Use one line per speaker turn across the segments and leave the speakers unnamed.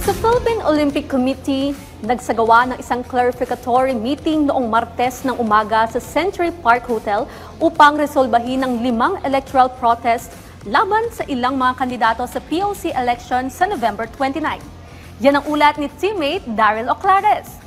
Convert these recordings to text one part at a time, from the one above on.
Sa Philippine Olympic Committee, nagsagawa ng isang clarificatory meeting noong Martes ng umaga sa Century Park Hotel upang resolbahin ang 5 electoral protest laban sa ilang mga kandidato sa POC election sa November 29. Yan ang ulat ni teammate Daryl Oclares.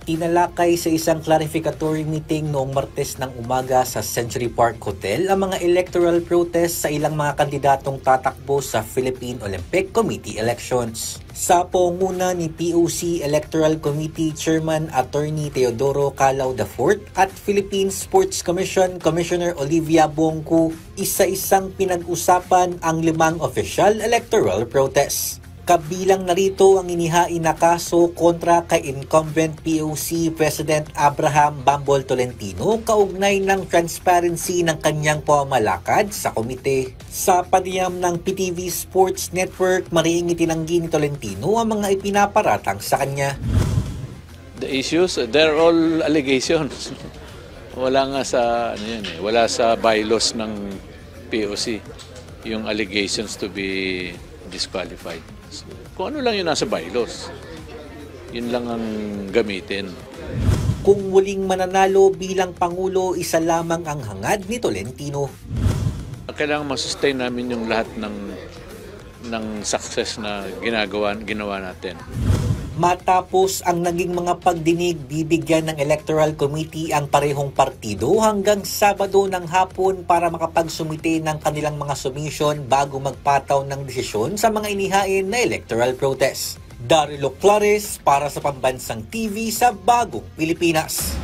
Tinalakay sa isang clarificatory meeting noong Martes ng umaga sa Century Park Hotel ang mga electoral protest sa ilang mga kandidatong tatakbo sa Philippine Olympic Committee elections. Sa pangunguna ni POC Electoral Committee Chairman Attorney Teodoro Calao IV at Philippine Sports Commission Commissioner Olivia Bongku, isa-isang pinag-usapan ang 5 official electoral protests. Kabilang narito ang inihain na kaso kontra kay incumbent POC President Abraham Bambol Tolentino kaugnay ng transparency ng kanyang pamamalakad sa komite. Sa panayam ng PTV Sports Network, mariing itinanggi ni Tolentino ang mga ipinaparatang sa kanya.
The issues, they're all allegations. Wala nga sa wala sa bylaws ng POC yung allegations to be disqualified. So, kung ano lang yun nasa bylaws, yun lang ang gamitin.
Kung muling mananalo bilang Pangulo, isa lamang ang hangad ni Tolentino.
Kailangan masustain namin yung lahat ng success na ginawa natin.
Matapos ang naging mga pagdinig, bibigyan ng Electoral Committee ang parehong partido hanggang Sabado ng hapon para makapagsumite ng kanilang mga submission bago magpataw ng desisyon sa mga inihain na electoral protest. Daryl Oclares para sa Pambansang TV sa Bagong Pilipinas.